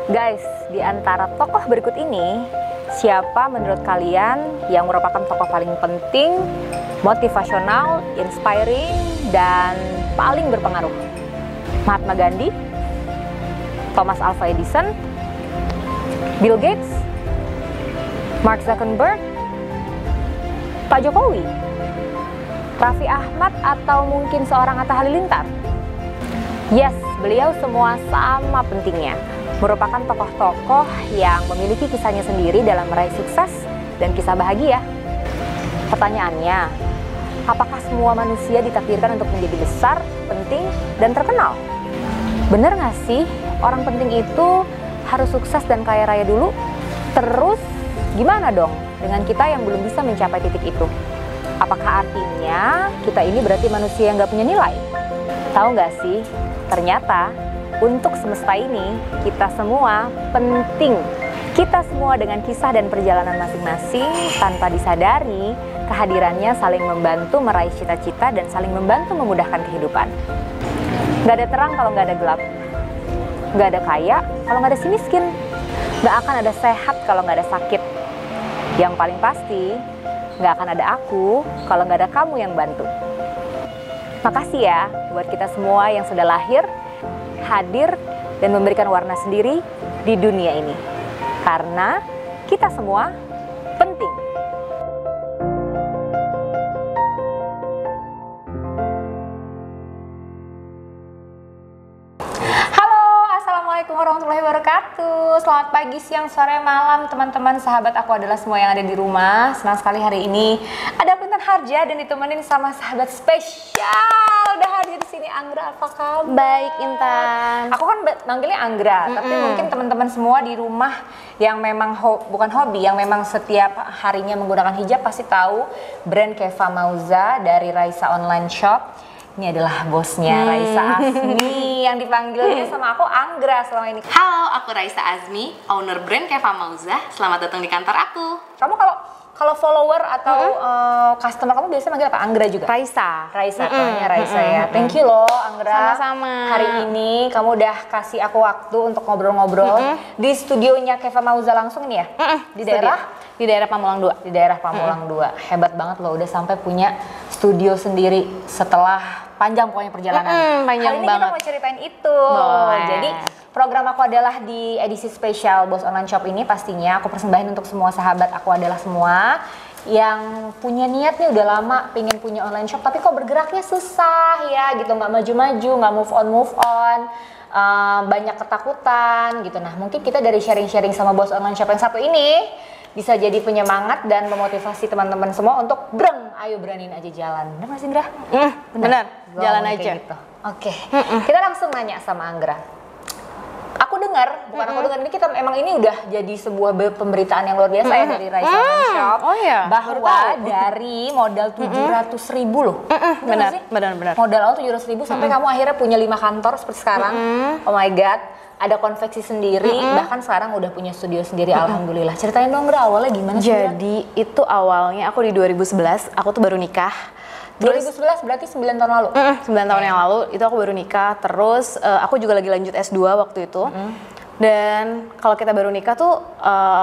Guys, di antara tokoh berikut ini, siapa menurut kalian yang merupakan tokoh paling penting, motivasional, inspiring, dan paling berpengaruh? Mahatma Gandhi, Thomas Alva Edison, Bill Gates, Mark Zuckerberg, Pak Jokowi, Raffi Ahmad, atau mungkin seorang Atta Halilintar? Yes, beliau semua sama pentingnya. Merupakan tokoh-tokoh yang memiliki kisahnya sendiri dalam meraih sukses dan kisah bahagia. Pertanyaannya, apakah semua manusia ditakdirkan untuk menjadi besar, penting, dan terkenal? Bener nggak sih, orang penting itu harus sukses dan kaya raya dulu? Terus, gimana dong dengan kita yang belum bisa mencapai titik itu? Apakah artinya kita ini berarti manusia yang nggak punya nilai? Tahu nggak sih, ternyata untuk semesta ini, kita semua penting. Kita semua dengan kisah dan perjalanan masing-masing, tanpa disadari, kehadirannya saling membantu meraih cita-cita dan saling membantu memudahkan kehidupan. Gak ada terang kalau gak ada gelap. Gak ada kaya kalau gak ada si miskin. Gak akan ada sehat kalau gak ada sakit. Yang paling pasti, gak akan ada aku kalau gak ada kamu yang bantu. Makasih ya buat kita semua yang sudah lahir, hadir, dan memberikan warna sendiri di dunia ini. Karena kita semua penting. Halo, Assalamualaikum warahmatullahi wabarakatuh. Selamat pagi, siang, sore, malam, teman-teman, sahabat aku adalah semua yang ada di rumah. Senang sekali hari ini ada aku Intan Harja dan ditemenin sama sahabat spesial. Udah hadir di sini, Anggra, apa kabar? Baik, Intan. Aku kan manggilnya Anggra, tapi mungkin teman-teman semua di rumah yang memang bukan hobi, yang memang setiap harinya menggunakan hijab pasti tahu brand Keva Mauza dari Raisa Online Shop. Ini adalah bosnya Raisa Azmi yang dipanggilnya sama aku Anggra selama ini. Halo, aku Raisa Azmi, owner brand Keva Mauza. Selamat datang di kantor aku. Kamu kalau follower atau customer kamu biasanya manggil apa? Anggra juga? Raisa. Namanya Raisa ya. Thank you loh Anggra. Sama-sama. Hari ini kamu udah kasih aku waktu untuk ngobrol-ngobrol di studionya Keva Mauza langsung ini ya? Di daerah? Di daerah Pamulang 2. Di daerah Pamulang 2. Hebat banget loh, udah sampai punya studio sendiri setelah panjang pokoknya perjalanan. Panjang Hari ini banget. kita mau ceritain itu. Boleh. Jadi program aku adalah di edisi spesial Bos Online Shop ini, pastinya aku persembahin untuk semua sahabat aku adalah semua yang punya niat nih udah lama pengen punya online shop tapi kok bergeraknya susah ya gitu, nggak maju-maju, nggak move on, banyak ketakutan gitu. Nah mungkin kita dari sharing-sharing sama Bos Online Shop yang satu ini bisa jadi penyemangat dan memotivasi teman-teman semua untuk ayo beraniin aja jalan. Bener gak sih Anggra? Bener, jalan aja. Gitu. Oke, kita langsung nanya sama Anggra. Aku dengar, bukan aku dengar, ini kita emang ini udah jadi sebuah pemberitaan yang luar biasa ya dari Raisa Online Shop. Oh iya, bahwa dari modal 700.000 loh. Benar. Modal awal 700.000 sampai kamu akhirnya punya 5 kantor seperti sekarang. Oh my god. Ada konveksi sendiri, bahkan sekarang udah punya studio sendiri, alhamdulillah. Ceritain dong Gra, awalnya gimana sih? Jadi itu awalnya aku di 2011, aku tuh baru nikah. 2011 berarti 9 tahun lalu? 9 tahun yang lalu, itu aku baru nikah. Terus aku juga lagi lanjut S2 waktu itu. Dan kalau kita baru nikah tuh,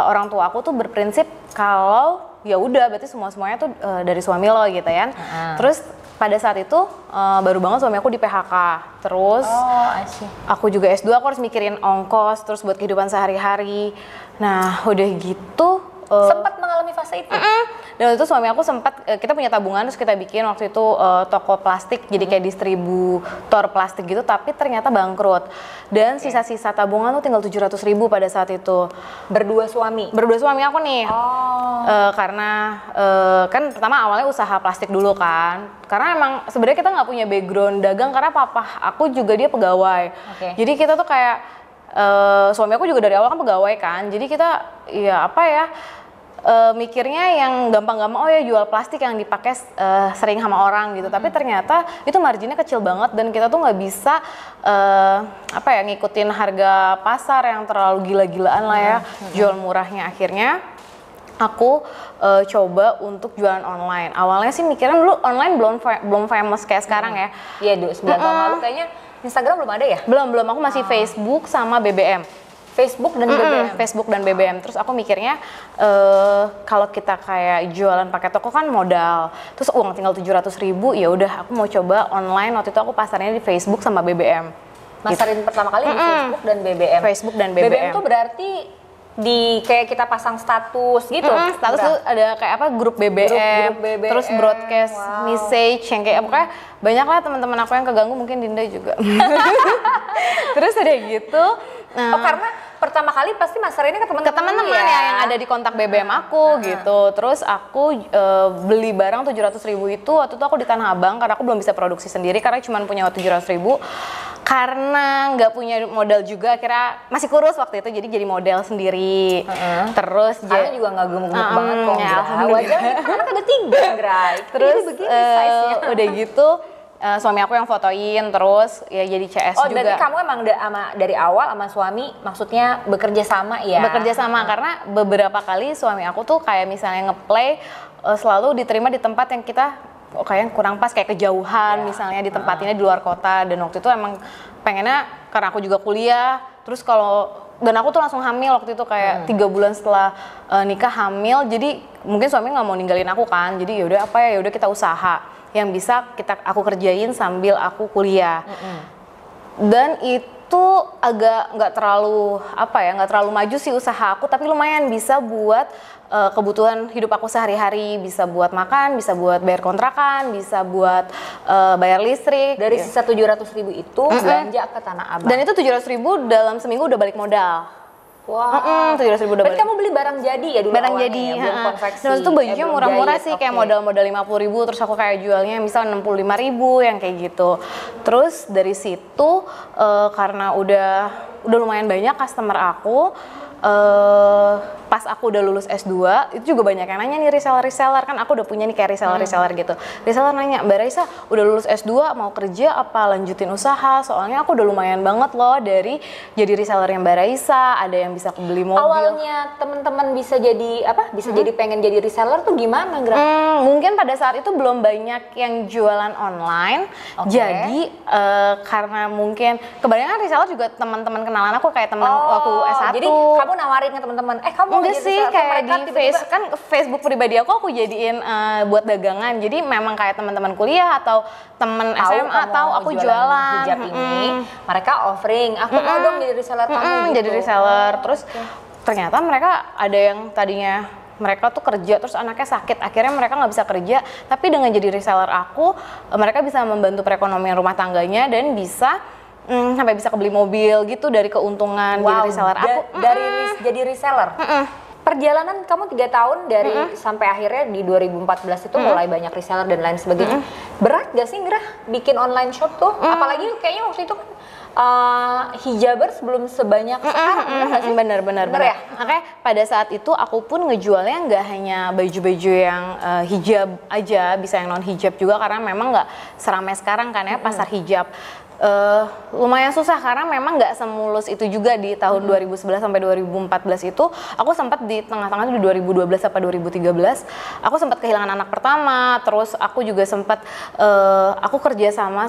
orang tua aku tuh berprinsip kalau ya udah berarti semuanya tuh dari suami lo gitu kan. Terus pada saat itu baru banget suami aku di PHK. Terus aku juga S2, aku harus mikirin ongkos terus buat kehidupan sehari-hari. Nah udah gitu sempat mengalami fase itu? Dan waktu itu suami aku sempat, kita punya tabungan terus kita bikin waktu itu toko plastik, jadi kayak distributor plastik gitu, tapi ternyata bangkrut. Dan sisa-sisa tabungan tuh tinggal 700.000 pada saat itu. Berdua suami aku nih. Karena kan pertama awalnya usaha plastik dulu kan. Karena emang sebenarnya kita nggak punya background dagang karena papa aku juga dia pegawai. Jadi kita tuh kayak suami aku juga dari awal kan pegawai kan. Jadi kita ya apa ya, mikirnya yang gampang-gampang, oh ya jual plastik yang dipakai sering sama orang gitu. Tapi ternyata itu marginnya kecil banget dan kita tuh nggak bisa ngikutin harga pasar yang terlalu gila-gilaan lah ya, jual murahnya. Akhirnya aku coba untuk jualan online. Awalnya sih mikirnya dulu online belum famous kayak sekarang ya. Iya, 9 tahun lalu kayaknya Instagram belum ada ya? Belum, aku masih Facebook sama BBM. Facebook dan BBM. Facebook dan BBM. Terus aku mikirnya kalau kita kayak jualan pakai toko kan modal, terus uang tinggal 700.000, ya udah aku mau coba online. Waktu itu aku pasarnya di Facebook sama BBM. Masarin pertama kali di Facebook dan BBM. Facebook dan BBM. BBM tuh berarti di kayak kita pasang status gitu. Status tuh ada kayak apa, grup BBM, Grup BBM, terus broadcast message yang kayak pokoknya banyak lah teman-teman aku yang keganggu, mungkin Dinda juga. Terus ada gitu. Oh, karena pertama kali pasti masarinnya ke teman-teman ya yang ada di kontak BBM aku gitu. Terus aku beli barang 700.000 itu waktu itu aku di Tanah Abang karena aku belum bisa produksi sendiri karena cuma punya 700.000. Karena nggak punya modal juga, akhirnya masih kurus waktu itu, jadi model sendiri. Terus karena juga nggak gemuk-gemuk banget kok. Ya, alhamdulillah. Karena ada 3, Gray. Terus udah gitu suami aku yang fotoin, terus ya jadi CS juga. Oh, dari kamu emang dari awal sama suami maksudnya bekerja sama ya? Bekerja sama karena beberapa kali suami aku tuh kayak misalnya ngeplay selalu diterima di tempat yang kita kayak kurang pas, kayak kejauhan misalnya ditempatinnya di luar kota, dan waktu itu emang pengennya karena aku juga kuliah, terus dan aku tuh langsung hamil waktu itu kayak 3 bulan setelah nikah hamil, jadi mungkin suami nggak mau ninggalin aku kan, jadi yaudah yaudah kita usaha yang bisa aku kerjain sambil aku kuliah. Dan itu agak nggak terlalu maju sih usaha aku, tapi lumayan bisa buat kebutuhan hidup aku sehari-hari, bisa buat makan, bisa buat bayar kontrakan, bisa buat bayar listrik. Dari sisa 700.000 itu belanja ke Tanah Abang. Dan itu 700.000 dalam seminggu udah balik modal. Wow. 700.000 udah balik. Berarti kamu beli barang jadi ya dulu? Barang awalnya, jadi, ya, belum konveksi. Dan itu bajunya murah-murah sih, kayak modal-modal 50.000, terus aku kayak jualnya misal 65.000 yang kayak gitu. Terus dari situ karena udah lumayan banyak customer aku, pas aku udah lulus S2, itu juga banyak yang nanya nih reseller-reseller, kan aku udah punya nih kayak reseller-reseller gitu. Reseller nanya, Mbak Raisa udah lulus S2 mau kerja apa lanjutin usaha? Soalnya aku udah lumayan banget loh dari jadi reseller yang Mbak Raisa, ada yang bisa beli mobil. Awalnya teman-teman bisa jadi jadi pengen jadi reseller tuh gimana, Gra? Mungkin pada saat itu belum banyak yang jualan online. Jadi karena mungkin kebanyakan reseller juga teman-teman kenalan aku, kayak teman waktu S1. Jadi kamu nawarin ke teman-teman, kamu enggak sih, kayak di Facebook pribadi aku jadiin buat dagangan. Jadi memang kayak teman-teman kuliah atau teman SMA tahu aku jualan hijab ini, mereka offering, aku mau dong jadi reseller kamu gitu. Jadi reseller. Terus ternyata mereka ada yang tadinya mereka tuh kerja terus anaknya sakit, akhirnya mereka nggak bisa kerja, tapi dengan jadi reseller aku mereka bisa membantu perekonomian rumah tangganya dan bisa sampai bisa kebeli mobil gitu dari keuntungan jadi reseller aku. Jadi reseller. Perjalanan kamu 3 tahun dari sampai akhirnya di 2014 itu mulai banyak reseller dan lain sebagainya. Berat gak sih Ngerah bikin online shop tuh? Apalagi kayaknya waktu itu kan hijabers belum sebanyak sekarang. Bener ya? Makanya pada saat itu aku pun ngejualnya nggak hanya baju-baju yang hijab aja, bisa yang non hijab juga, karena memang nggak seramai sekarang kan ya pasar hijab. Lumayan susah karena memang nggak semulus itu juga di tahun 2011 sampai 2014 itu. Aku sempat di tengah-tengah di 2012 sampai 2013 aku sempat kehilangan anak pertama, terus aku juga sempat aku kerja sama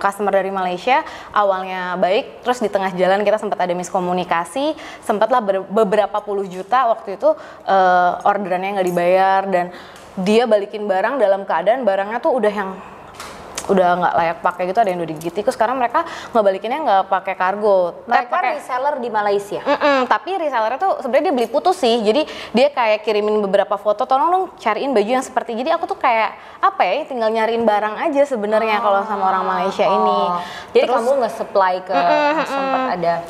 customer dari Malaysia, awalnya baik, terus di tengah jalan kita sempat ada miskomunikasi, sempatlah beberapa puluh juta waktu itu orderannya nggak dibayar, dan dia balikin barang dalam keadaan barangnya tuh udah nggak layak pakai gitu, ada yang udah digigit tikus. Sekarang mereka ngebalikinnya nggak pakai kargo. Mereka reseller di Malaysia. Tapi resellernya tuh sebenarnya dia beli putus sih. Jadi dia kayak kirimin beberapa foto, tolong dong cariin baju yang seperti. Jadi aku tuh kayak tinggal nyariin barang aja sebenarnya kalau sama orang Malaysia ini. Jadi terus, kamu nge-supply ke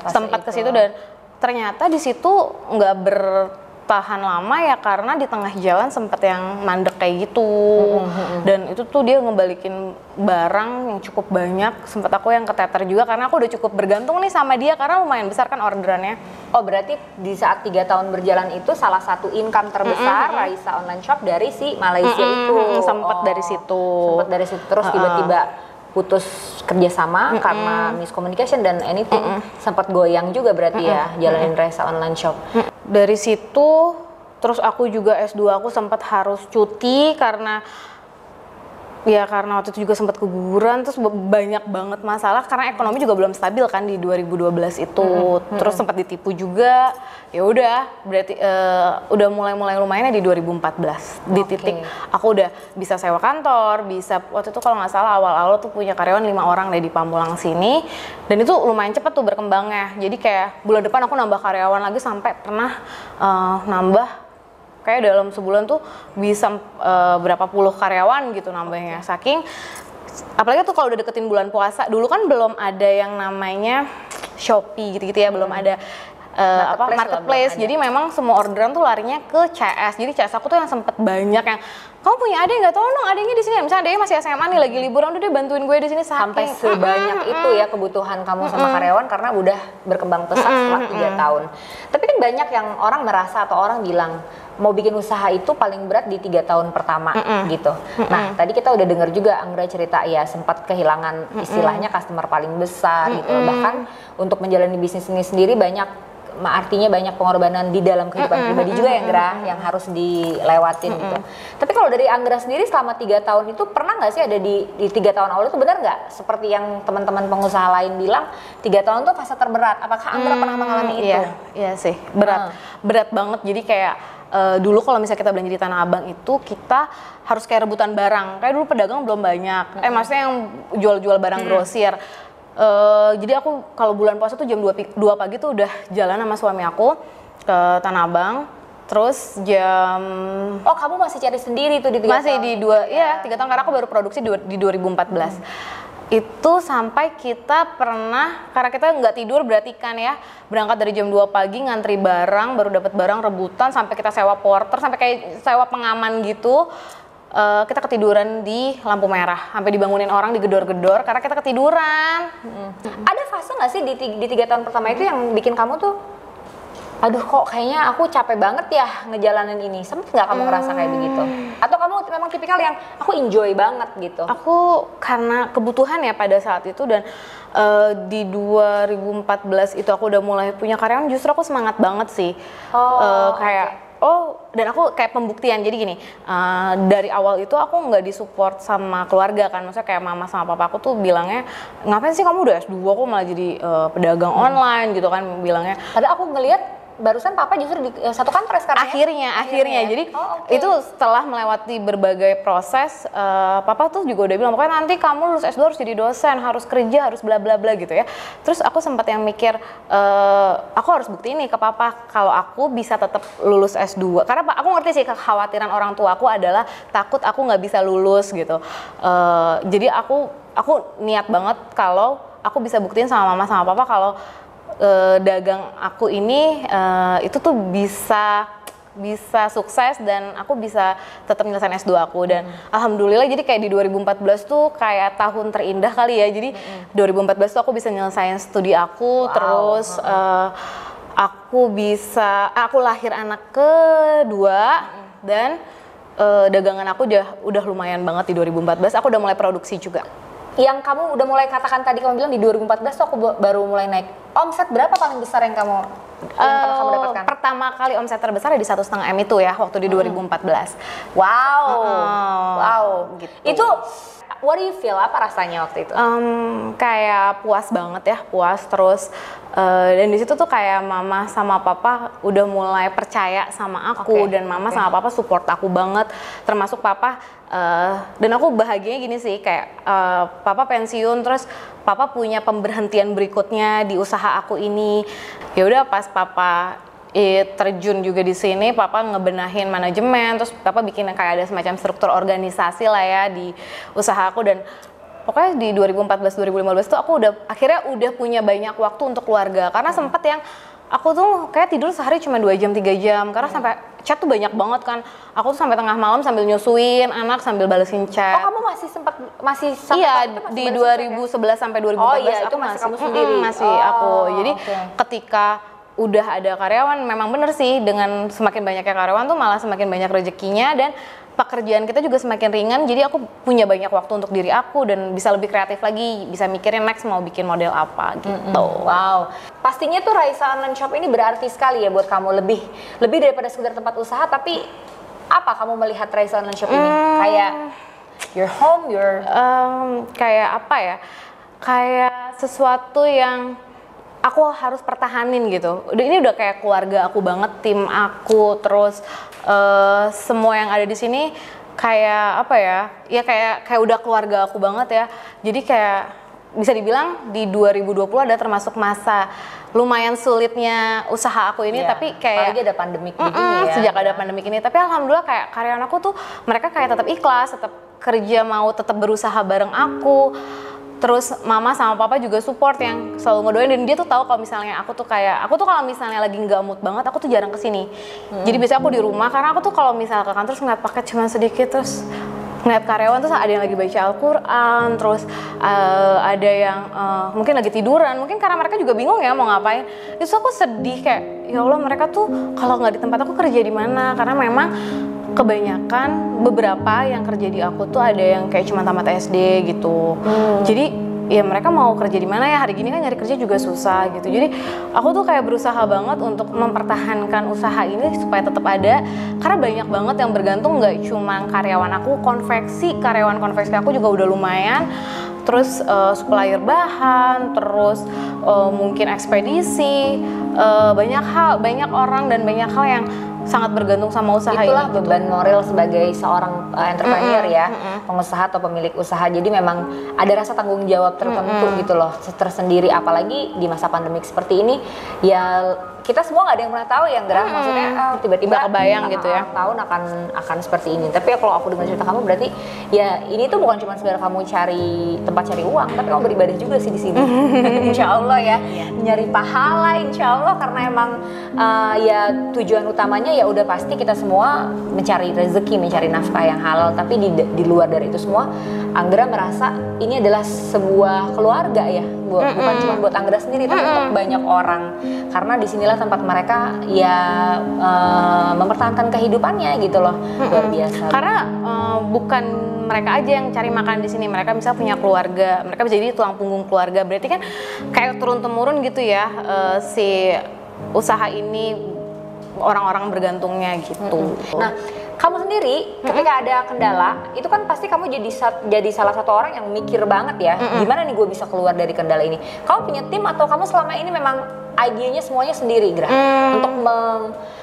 sempat ke situ, dan ternyata di situ nggak bertahan lama ya, karena di tengah jalan sempet yang mandek kayak gitu. Dan itu tuh dia ngebalikin barang yang cukup banyak, sempet aku yang keteter juga karena aku udah cukup bergantung nih sama dia karena lumayan besar kan orderannya. Oh, berarti di saat 3 tahun berjalan itu salah satu income terbesar Raisa Online Shop dari si Malaysia itu. Sempet dari situ. Sempet dari situ, terus tiba-tiba putus kerjasama karena miscommunication dan anything. Sempat goyang juga berarti ya jalanin Raisa Online Shop. Dari situ terus aku juga S2 aku sempat harus cuti karena Ya karena waktu itu juga sempat keguguran, terus banyak banget masalah karena ekonomi juga belum stabil kan di 2012 itu. Terus sempat ditipu juga. Ya udah, berarti udah mulai lumayan di 2014. Di titik aku udah bisa sewa kantor, bisa waktu itu kalau nggak salah awal-awal tuh punya karyawan 5 orang deh di Pamulang sini. Dan itu lumayan cepet tuh berkembangnya. Jadi kayak bulan depan aku nambah karyawan lagi sampai pernah nambah kayak dalam sebulan tuh bisa berapa puluh karyawan gitu nambahnya. Saking apalagi tuh kalau udah deketin bulan puasa, dulu kan belum ada yang namanya Shopee gitu-gitu ya, belum ada marketplace. Jadi memang semua orderan tuh larinya ke CS. Jadi CS aku tuh yang sempet banyak yang kamu punya adek nggak? Tolong dong adeknya di sini. Misalnya adeknya masih SMA nih lagi liburan, udah deh bantuin gue di sini. Sampai sebanyak itu ya kebutuhan kamu sama karyawan karena udah berkembang pesat setelah 3 tahun. Tapi kan banyak yang orang merasa atau orang bilang mau bikin usaha itu paling berat di 3 tahun pertama gitu. Nah tadi kita udah dengar juga Anggra cerita ya sempat kehilangan istilahnya customer paling besar gitu. Bahkan untuk menjalani bisnis ini sendiri banyak artinya banyak pengorbanan di dalam kehidupan pribadi juga ya Anggra yang harus dilewatin gitu. Tapi kalau dari Anggra sendiri selama 3 tahun itu pernah nggak sih ada di 3 tahun awal itu benar nggak seperti yang teman-teman pengusaha lain bilang 3 tahun itu fase terberat? Apakah Anggra pernah mengalami itu? Iya sih berat banget. Jadi kayak dulu kalau misalnya kita belanja di Tanah Abang itu kita harus kayak rebutan barang. Kayak dulu pedagang belum banyak. Maksudnya yang jual-jual barang grosir. Jadi aku kalau bulan puasa tuh jam 2 pagi tuh udah jalan sama suami aku ke Tanah Abang. Terus jam kamu masih cari sendiri tuh di 3 tahun? Masih di 3 tahun karena aku baru produksi di 2014. Itu sampai kita pernah, karena kita nggak tidur berarti kan ya, berangkat dari jam 2 pagi ngantri barang, baru dapat barang rebutan, sampai kita sewa porter, sampai kayak sewa pengaman gitu. Kita ketiduran di lampu merah, sampai dibangunin orang digedor-gedor karena kita ketiduran. Ada fase nggak sih di 3 tahun pertama itu yang bikin kamu tuh aduh kok kayaknya aku capek banget ya ngejalanin ini, sempet nggak kamu ngerasa kayak begitu? Atau kamu memang tipikal yang aku enjoy banget gitu? Aku karena kebutuhan ya pada saat itu dan di 2014 itu aku udah mulai punya karyawan, justru aku semangat banget sih. Dan aku kayak pembuktian, jadi gini, dari awal itu aku nggak disupport sama keluarga kan, maksudnya kayak mama sama papa aku tuh bilangnya, ngapain sih kamu udah S2 kok malah jadi pedagang online gitu kan bilangnya. Padahal aku ngelihat barusan papa justru di satu kantor sekarang akhirnya. Jadi itu setelah melewati berbagai proses, papa tuh juga udah bilang pokoknya nanti kamu lulus S2 harus jadi dosen, harus kerja, harus bla bla bla gitu ya. Terus aku sempat yang mikir, aku harus buktiin nih ke papa kalau aku bisa tetap lulus S2, karena aku ngerti sih kekhawatiran orang tua aku adalah takut aku nggak bisa lulus gitu. Jadi aku niat banget kalau aku bisa buktiin sama mama sama papa kalau dagang aku ini itu tuh bisa sukses dan aku bisa tetap nyelesain S2 aku. Dan alhamdulillah jadi kayak di 2014 tuh kayak tahun terindah kali ya. Jadi 2014 tuh aku bisa nyelesain studi aku. Terus aku lahir anak kedua dan dagangan aku udah lumayan banget di 2014. Aku udah mulai produksi juga. Yang kamu udah mulai katakan tadi, kamu bilang di 2014 tuh aku baru mulai naik. Omset berapa paling besar yang pernah kamu dapatkan? Pertama kali omset terbesar di 1,5 M itu ya, waktu di 2014. Wow. Gitu. Itu what do you feel? Apa rasanya waktu itu? Kayak puas banget ya, puas terus. Dan di situ tuh kayak mama sama papa udah mulai percaya sama aku dan mama sama papa support aku banget, termasuk papa. Dan aku bahagianya gini sih, kayak papa pensiun terus papa punya pemberhentian berikutnya di usaha aku ini. Ya udah pas papa terjun juga di sini, papa ngebenahin manajemen, terus papa bikin kayak ada semacam struktur organisasi lah ya di usaha aku. Dan pokoknya di 2014-2015 tuh aku akhirnya udah punya banyak waktu untuk keluarga, karena sempet yang aku tuh kayak tidur sehari cuma 2 jam 3 jam karena sampai chat tuh banyak banget kan. Aku tuh sampai tengah malam sambil nyusuin anak sambil balesin chat. Kamu masih iya di 2011 sampai 2014 itu masih kamu sendiri. Masih aku. Jadi ketika udah ada karyawan, memang bener sih dengan semakin banyaknya karyawan tuh malah semakin banyak rezekinya dan pekerjaan kita juga semakin ringan. Jadi aku punya banyak waktu untuk diri aku dan bisa lebih kreatif lagi, bisa mikirin next mau bikin model apa gitu. Wow, pastinya tuh Raisa Online Shop ini berarti sekali ya buat kamu, lebih daripada sekedar tempat usaha. Tapi apa kamu melihat Raisa Online Shop ini? Kayak Your home, your kayak apa ya? Kayak sesuatu yang aku harus pertahanin gitu. Ini udah kayak keluarga aku banget, tim aku, terus semua yang ada di sini kayak apa ya? Ya kayak udah keluarga aku banget ya. Jadi kayak bisa dibilang di 2020 ada termasuk masa lumayan sulitnya usaha aku ini, tapi kayak apalagi ada pandemik begini ya. Sejak ada pandemik ini, tapi alhamdulillah kayak karyawan aku tuh mereka kayak tetap ikhlas, tetap kerja, mau tetap berusaha bareng aku. Terus mama sama papa juga support yang selalu ngedoain, dan dia tuh tahu kalau misalnya aku tuh kalau misalnya lagi nggak mood banget aku tuh jarang kesini. Jadi biasanya aku di rumah, karena aku tuh kalau misalnya ke kantor terus ngeliat paket cuma sedikit, terus ngeliat karyawan terus ada yang lagi baca Al-Quran, terus ada yang mungkin lagi tiduran, mungkin karena mereka juga bingung ya mau ngapain. Terus aku sedih kayak ya Allah, mereka tuh kalau nggak di tempat aku kerja di mana? Karena memang kebanyakan beberapa yang kerja di aku tuh ada yang kayak cuma tamat SD gitu. Jadi ya mereka mau kerja di mana ya, hari gini kan nyari kerja juga susah gitu. Jadi aku tuh kayak berusaha banget untuk mempertahankan usaha ini supaya tetap ada, karena banyak banget yang bergantung, nggak cuma karyawan aku, karyawan konveksi aku juga udah lumayan. Terus supplier bahan, terus mungkin ekspedisi, banyak orang dan banyak hal yang sangat bergantung sama usaha ini. Itulah beban moral sebagai seorang entrepreneur ya, pengusaha atau pemilik usaha. Jadi memang ada rasa tanggung jawab tertentu gitu loh, tersendiri, apalagi di masa pandemik seperti ini. Ya kita semua nggak ada yang pernah tahu ya, Gerah. Maksudnya tiba-tiba kebayang gitu ya, tahun akan seperti ini. Tapi ya kalau aku dengar cerita kamu, berarti ya ini tuh bukan cuma sekedar kamu cari tempat cari uang, tapi kamu beribadah juga sih di sini. Insya Allah ya, nyari pahala Insya Allah, karena emang ya tujuan utamanya ya udah pasti kita semua mencari rezeki, mencari nafkah yang halal. Tapi di luar dari itu semua, Anggra merasa ini adalah sebuah keluarga ya, bukan cuma buat Anggra sendiri, tapi untuk banyak orang. Karena disinilah tempat mereka ya mempertahankan kehidupannya gitu loh. Luar biasa. Karena bukan mereka aja yang cari makan di sini, mereka bisa punya keluarga, mereka bisa jadi tulang punggung keluarga. Berarti kan kayak turun temurun gitu ya, si usaha ini orang-orang bergantungnya gitu. Nah, kamu sendiri ketika ada kendala, itu kan pasti kamu jadi salah satu orang yang mikir banget ya, gimana nih gue bisa keluar dari kendala ini. Kamu punya tim atau kamu selama ini memang idenya semuanya sendiri, Gra, untuk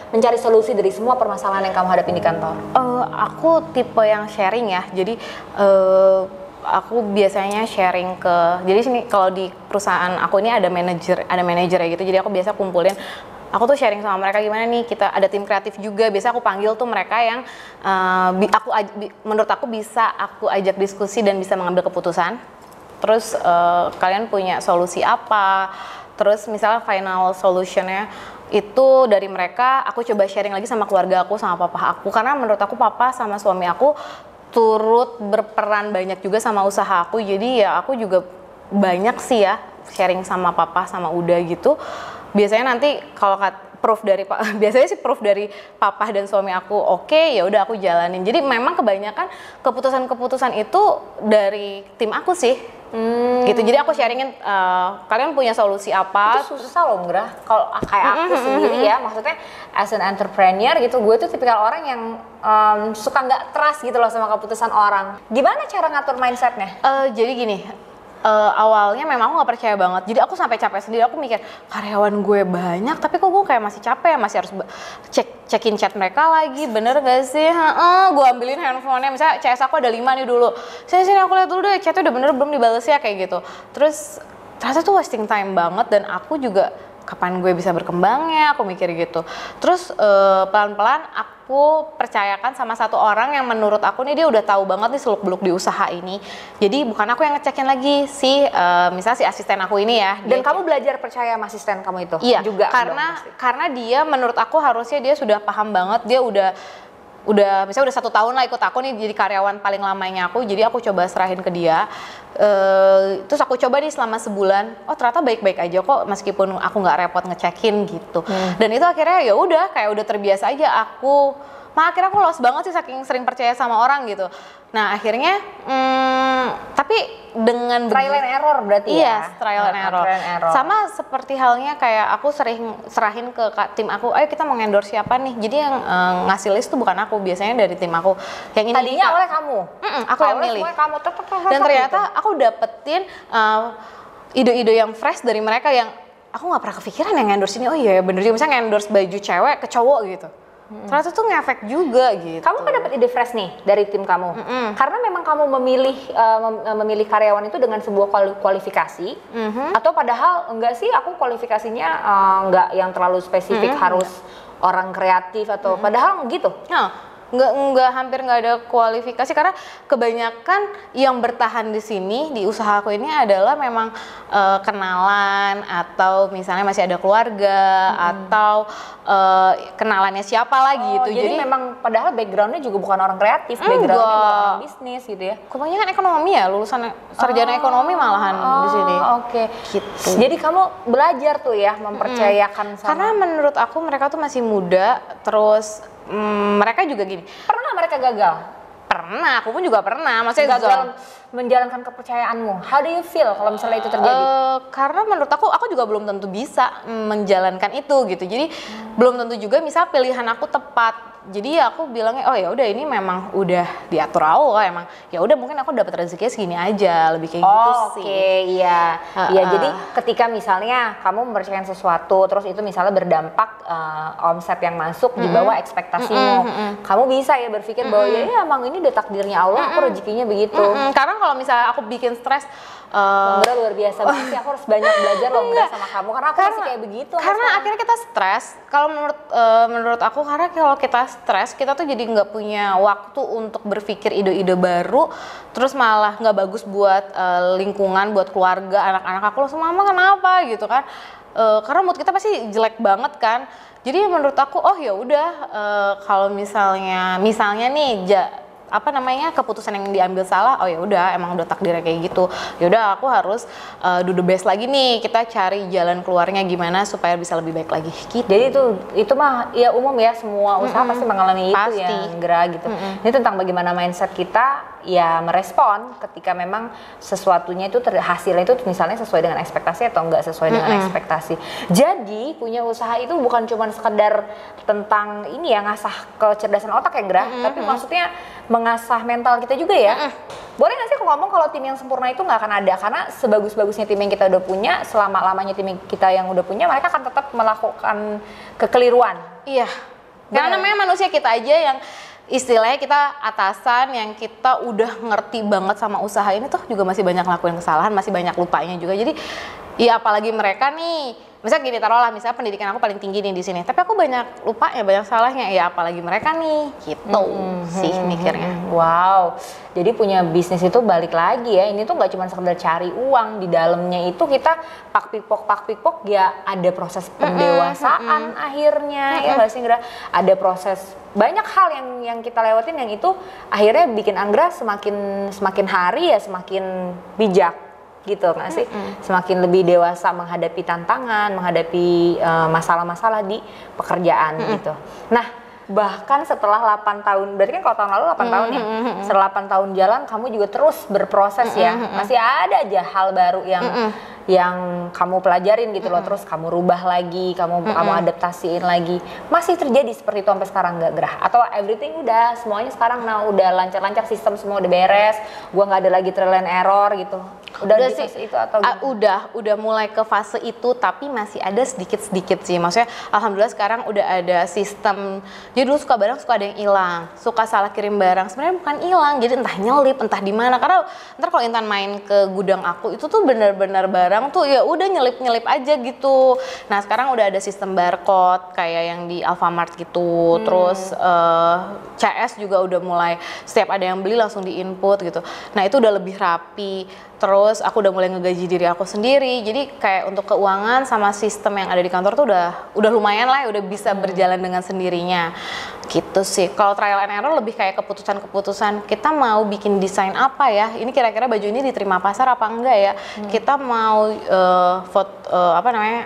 mencari solusi dari semua permasalahan yang kamu hadapi di kantor? Aku tipe yang sharing ya, jadi aku biasanya sharing jadi sini kalau di perusahaan aku ini ada manajer ya gitu, jadi aku biasa kumpulin. Aku tuh sharing sama mereka gimana nih, kita ada tim kreatif juga, biasa aku panggil tuh mereka yang menurut aku bisa aku ajak diskusi dan bisa mengambil keputusan. Terus kalian punya solusi apa, terus misalnya final solutionnya itu dari mereka, aku coba sharing lagi sama keluarga aku, sama papa aku, karena menurut aku papa sama suami aku turut berperan banyak juga sama usaha aku. Jadi ya aku juga banyak sih ya sharing sama papa sama Uda gitu. Biasanya nanti kalau biasanya sih proof dari papa dan suami aku oke, ya udah aku jalanin. Jadi memang kebanyakan keputusan-keputusan itu dari tim aku sih. Gitu. Jadi aku sharingin kalian punya solusi apa. Itu susah loh, Gra. Kalau kayak aku sendiri ya, maksudnya as an entrepreneur gitu, gue tuh tipikal orang yang suka nggak trust gitu loh sama keputusan orang. Gimana cara ngatur mindsetnya? Jadi gini, awalnya memang aku nggak percaya banget, jadi aku sampai capek sendiri. Aku mikir karyawan gue banyak, tapi kok gue kayak masih capek, masih harus cekin chat mereka lagi, bener gak sih? Gue ambilin handphonenya, misalnya CS aku ada 5 nih dulu, sini aku lihat dulu deh, chatnya udah bener belum dibales ya, kayak gitu. Terus ternyata tuh wasting time banget, dan aku juga kapan gue bisa berkembangnya, aku mikir gitu. Terus pelan-pelan aku percayakan sama satu orang yang menurut aku nih dia udah tahu banget nih seluk-beluk di usaha ini. Jadi bukan aku yang ngecekin lagi misalnya si asisten aku ini ya. Dan kamu belajar percaya sama asisten kamu itu? Iya, juga karena dia menurut aku harusnya dia sudah paham banget, dia udah misalnya udah 1 tahun lah ikut aku nih, jadi karyawan paling lamanya aku. Jadi aku coba serahin ke dia, Terus aku coba nih selama sebulan, oh ternyata baik-baik aja kok meskipun aku nggak repot ngecekin gitu. Dan itu akhirnya ya udah kayak udah terbiasa aja aku. Akhirnya aku lost banget sih saking sering percaya sama orang gitu. Nah akhirnya, tapi dengan trial and error berarti ya? Iya, trial and error. Sama seperti halnya kayak aku sering serahin ke tim aku, ayo kita mau endorse siapa nih. Jadi yang ngasih list tuh bukan aku, biasanya dari tim aku. Yang ini tadinya oleh kamu? Aku yang milih. Kamu dan ternyata gitu. Aku dapetin ide-ide yang fresh dari mereka yang aku nggak pernah kepikiran yang endorse ini. Oh iya bener juga, misalnya endorse baju cewek ke cowok gitu. Ternyata tuh ngefek juga gitu. Kamu kan dapat ide fresh nih dari tim kamu. Karena memang kamu memilih karyawan itu dengan sebuah kualifikasi. Atau padahal enggak sih, aku kualifikasinya enggak yang terlalu spesifik harus orang kreatif atau padahal gitu. Nggak hampir nggak ada kualifikasi karena kebanyakan yang bertahan di sini di usaha aku ini adalah memang kenalan atau misalnya masih ada keluarga atau kenalannya siapa lagi gitu. Jadi memang padahal backgroundnya juga bukan orang kreatif, backgroundnya bukan orang bisnis gitu ya. Kebanyakan ekonomi ya, lulusan sarjana ekonomi malahan di sini. Oke. Gitu. Jadi kamu belajar tuh ya mempercayakan sama. Karena menurut aku mereka tuh masih muda, terus mereka juga gini. Pernah nggak mereka gagal? Pernah, aku pun juga pernah. Maksudnya gagal menjalankan kepercayaanmu. How do you feel kalau misalnya itu terjadi? Karena menurut aku juga belum tentu bisa menjalankan itu gitu. Jadi belum tentu juga misal pilihan aku tepat. Jadi ya aku bilangnya oh ya udah ini memang udah diatur Allah emang. Ya udah mungkin aku dapat rezekinya segini aja, lebih kayak gitu sih. Oke, iya. Iya, jadi ketika misalnya kamu mempercayakan sesuatu terus itu misalnya berdampak omset yang masuk di bawah ekspektasimu. Kamu bisa ya berpikir bahwa ya emang ini udah takdirnya Allah, aku rezekinya begitu. Karena kalau misalnya aku bikin stres Nggra luar biasa banget sih, aku harus banyak belajar loh Nggra sama kamu karena aku masih kayak begitu. Karena akhirnya kita stres, kalau menurut aku karena kalau kita stres kita tuh jadi nggak punya waktu untuk berpikir ide-ide baru, terus malah nggak bagus buat lingkungan, buat keluarga, anak-anak aku langsung mama kenapa gitu kan, karena mood kita pasti jelek banget kan. Jadi menurut aku oh ya udah kalau misalnya nih keputusan yang diambil salah, oh ya udah emang udah takdirnya kayak gitu. Ya udah aku harus do the best lagi nih. Kita cari jalan keluarnya gimana supaya bisa lebih baik lagi gitu. Jadi itu mah ya umum ya, semua usaha pasti mengalami itu ya, Nggra gitu. Ini tentang bagaimana mindset kita ya merespon ketika memang sesuatunya itu hasilnya itu misalnya sesuai dengan ekspektasi atau enggak sesuai dengan ekspektasi. Jadi punya usaha itu bukan cuma sekedar tentang ini ya ngasah kecerdasan otak ya Nggra, tapi maksudnya mengasah mental kita juga ya. Boleh nggak sih aku ngomong kalau tim yang sempurna itu nggak akan ada, karena sebagus-bagusnya tim yang kita udah punya, selama-lamanya tim yang kita yang udah punya, mereka akan tetap melakukan kekeliruan. Iya. Karena namanya manusia kita aja yang istilahnya kita atasan yang kita udah ngerti banget sama usaha ini tuh juga masih banyak ngelakuin kesalahan, masih banyak lupanya juga. Jadi ya apalagi mereka nih, misalnya gini taruhlah misalnya pendidikan aku paling tinggi nih di sini, tapi aku banyak lupanya, banyak salahnya, ya apalagi mereka nih gitu sih mikirnya. Wow, jadi punya bisnis itu balik lagi ya, ini tuh nggak cuma sekedar cari uang, di dalamnya itu kita pak pikpok ya ada proses pendewasaan akhirnya ya nggak sih Nggra, ada proses banyak hal yang kita lewatin yang itu akhirnya bikin Anggra semakin hari ya semakin bijak gitu nggak sih, semakin lebih dewasa menghadapi tantangan, menghadapi masalah-masalah di pekerjaan gitu. Nah bahkan setelah 8 tahun, berarti kan kalau tahun lalu 8 tahun ya, setelah 8 tahun jalan kamu juga terus berproses ya, masih ada aja hal baru yang kamu pelajarin gitu loh, terus kamu rubah lagi, kamu adaptasiin lagi. Masih terjadi seperti itu sampai sekarang nggak Gerah? Atau everything udah semuanya sekarang udah lancar-lancar, sistem semua udah beres, gua nggak ada lagi trial and error gitu? Udah di fase itu atau udah mulai ke fase itu, tapi masih ada sedikit-sedikit sih. Maksudnya alhamdulillah sekarang udah ada sistem. Jadi dulu suka barang suka ada yang hilang, suka salah kirim barang. Sebenarnya bukan hilang, jadi entah nyelip, entah di mana. Karena ntar kalau Intan main ke gudang aku itu tuh benar-benar barang tuh ya udah nyelip-nyelip aja gitu. Nah sekarang udah ada sistem barcode kayak yang di Alfamart gitu. Terus CS juga udah mulai setiap ada yang beli langsung diinput gitu. Nah itu udah lebih rapi. Terus aku udah mulai ngegaji diri aku sendiri. Jadi kayak untuk keuangan sama sistem yang ada di kantor tuh udah lumayan lah, udah bisa berjalan dengan sendirinya. Gitu sih. Kalau trial and error lebih kayak keputusan-keputusan. Kita mau bikin desain apa ya? Ini kira-kira baju ini diterima pasar apa enggak ya? Kita mau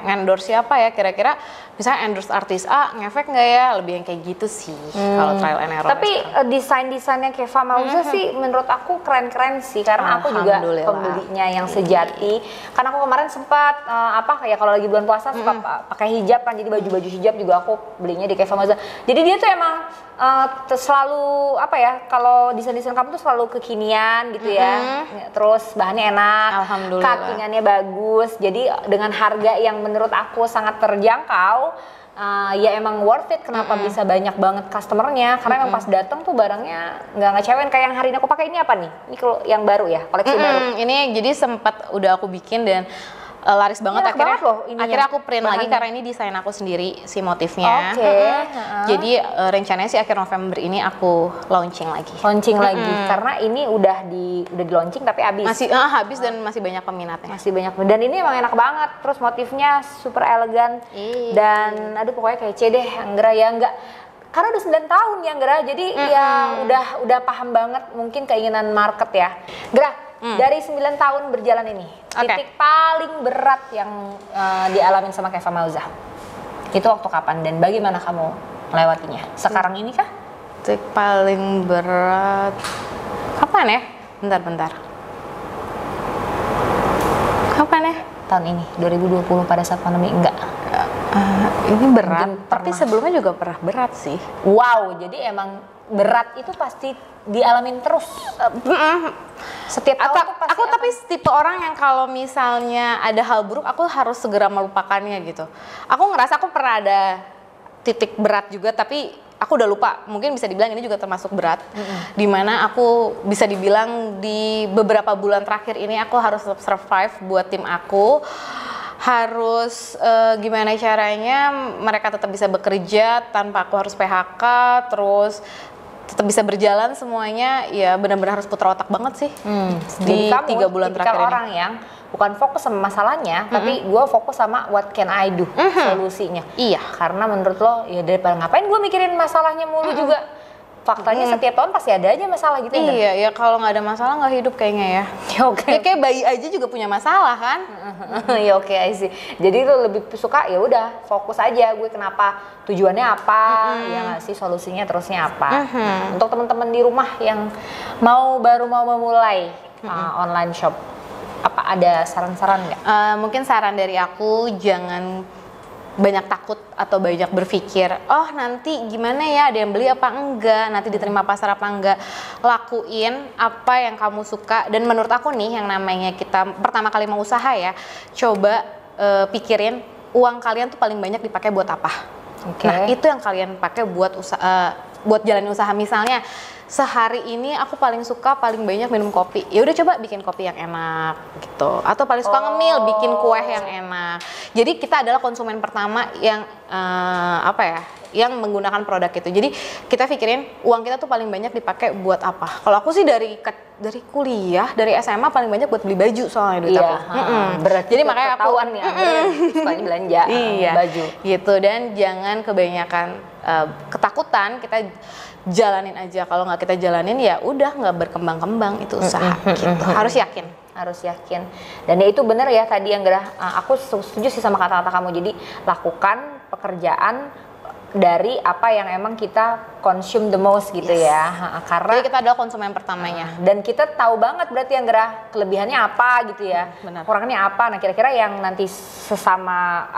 endorse siapa ya? Kira-kira misalnya endorse artis A ngefek nggak ya? Lebih yang kayak gitu sih. Kalau trial and error. Tapi desain-desainnya Keva Mauza sih menurut aku keren-keren sih, karena aku juga pembelinya yang sejati. Karena aku kemarin sempat kalau lagi bulan puasa suka pakai hijab kan, jadi baju-baju hijab juga aku belinya di Keva Mauza. Jadi dia tuh emang selalu kalau desain-desain kamu tuh selalu kekinian gitu ya. Terus bahannya enak, cuttingannya bagus. Jadi dengan harga yang menurut aku sangat terjangkau, ya emang worth it. Kenapa bisa banyak banget customernya? Karena emang pas datang tuh barangnya nggak ngecewain. Kayak yang hari ini aku pakai ini apa nih? Ini kalau yang baru ya, koleksi baru. Ini jadi sempat udah aku bikin dan laris banget akhirnya. Akhirnya aku print lagi karena ini desain aku sendiri si motifnya. Jadi rencananya sih akhir November ini aku launching lagi. Karena ini udah di launching tapi habis. Masih habis dan masih banyak peminatnya. Dan ini emang enak banget. Terus motifnya super elegan. Dan aduh pokoknya kece deh Anggra ya, enggak. Karena udah 9 tahun ya Gra, jadi ya udah paham banget mungkin keinginan market ya. Gra, dari 9 tahun berjalan ini, titik paling berat yang dialamin sama Keva Mauza itu waktu kapan dan bagaimana kamu melewatinya? Sekarang ini kah? Titik paling berat kapan ya? Bentar. Kapan ya? Tahun ini, 2020 pada saat pandemi enggak? Ini berat, tapi sebelumnya juga pernah berat sih. Wow, jadi emang berat itu pasti dialamin terus. Setiap tahun tuh pasti aku tapi tipe orang yang kalau misalnya ada hal buruk aku harus segera melupakannya gitu. Aku ngerasa aku pernah ada titik berat juga tapi aku udah lupa. Mungkin bisa dibilang ini juga termasuk berat. Dimana aku bisa dibilang di beberapa bulan terakhir ini aku harus survive buat tim aku. Harus gimana caranya mereka tetap bisa bekerja tanpa aku harus PHK, terus tetap bisa berjalan semuanya. Ya benar-benar harus putar otak banget sih di 3 bulan terakhir ini. Orang yang bukan fokus sama masalahnya, tapi gue fokus sama what can I do, solusinya. Iya. Karena menurut lo ya daripada ngapain gue mikirin masalahnya mulu juga. Faktanya setiap tahun pasti ada aja masalah gitu ya. Iya, ya kalau nggak ada masalah nggak hidup kayaknya ya. Ya kayak bayi aja juga punya masalah kan. Ya oke, I see. Jadi lu lebih suka ya udah fokus aja gue kenapa, tujuannya apa, ya nggak sih, solusinya terusnya apa. Untuk teman-teman di rumah yang baru mau memulai online shop, apa ada saran-saran nggak? Mungkin saran dari aku jangan banyak takut atau banyak berpikir, oh nanti gimana ya, ada yang beli apa enggak, nanti diterima pasar apa enggak. Lakuin apa yang kamu suka. Dan menurut aku nih, yang namanya kita pertama kali mau usaha ya, coba pikirin uang kalian tuh paling banyak dipakai buat apa. Nah itu yang kalian pakai buat usaha, buat jalanin usaha. Misalnya sehari ini aku paling suka paling banyak minum kopi, ya udah coba bikin kopi yang enak gitu. Atau paling suka ngemil, bikin kue yang enak. Jadi kita adalah konsumen pertama yang yang menggunakan produk itu. Jadi kita pikirin uang kita tuh paling banyak dipakai buat apa. Kalau aku sih dari kuliah, dari SMA paling banyak buat beli baju soalnya duit aku. Berarti jadi makanya ketahuan ya, sukanya belanja baju. Gitu, dan jangan kebanyakan ketakutan, kita jalanin aja. Kalau nggak kita jalanin ya udah nggak berkembang-kembang itu usaha. Gitu. Harus yakin. Dan ya itu benar ya tadi yang aku setuju sih sama kata-kata kamu. Jadi lakukan pekerjaan dari apa yang emang kita consume the most gitu ya. Karena jadi kita adalah konsumen pertamanya. Dan kita tahu banget berarti yang kelebihannya apa gitu ya. Kurangnya apa. Nah kira-kira yang nanti sesama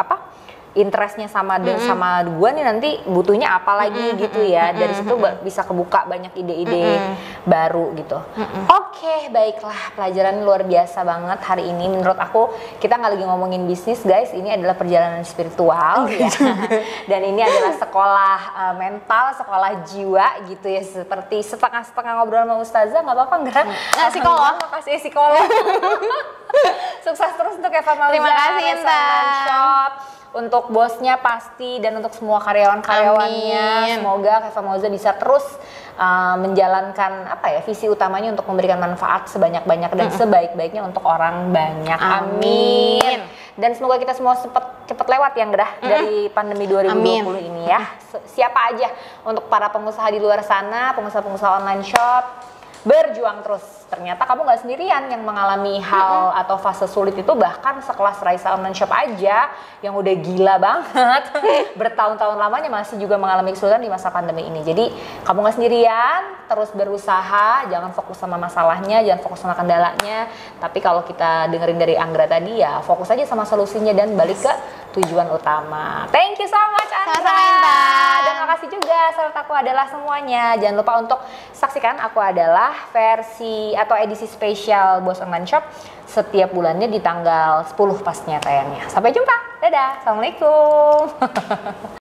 interestnya sama sama gue nih nanti butuhnya apa lagi gitu ya. Dari situ bisa kebuka banyak ide-ide baru gitu. Oke, baiklah, pelajaran luar biasa banget hari ini. Menurut aku kita nggak lagi ngomongin bisnis guys, ini adalah perjalanan spiritual ya. Dan ini adalah sekolah mental, sekolah jiwa gitu ya. Seperti setengah-setengah ngobrol sama Ustazah, nggak apa-apa nggak? Psikolog. Makasih psikolog. Sukses terus untuk Keva Mauza. Terima kasih Intan. Untuk bosnya pasti dan untuk semua karyawan-karyawannya, semoga Keva Mauza bisa terus menjalankan visi utamanya untuk memberikan manfaat sebanyak-banyak dan sebaik-baiknya untuk orang banyak. Amin. Dan semoga kita semua cepet lewat ya Gerah dari pandemi 2020 Amin. ini ya. Siapa aja untuk para pengusaha di luar sana, pengusaha-pengusaha online shop, berjuang terus. Ternyata kamu nggak sendirian yang mengalami hal atau fase sulit itu. Bahkan sekelas Raisa Online Shop aja yang udah gila banget bertahun-tahun lamanya masih juga mengalami kesulitan di masa pandemi ini. Jadi kamu nggak sendirian, terus berusaha, jangan fokus sama masalahnya, jangan fokus sama kendalanya. Tapi kalau kita dengerin dari Anggra tadi ya fokus aja sama solusinya dan balik ke tujuan utama. Thank you so much Anggra. Sama-sama. Dan makasih juga sahabat Aku Adalah semuanya. Jangan lupa untuk saksikan Aku Adalah versi atau edisi spesial Bos Online Shop setiap bulannya di tanggal 10 pasnya tayangnya. Sampai jumpa. Dadah. Assalamualaikum.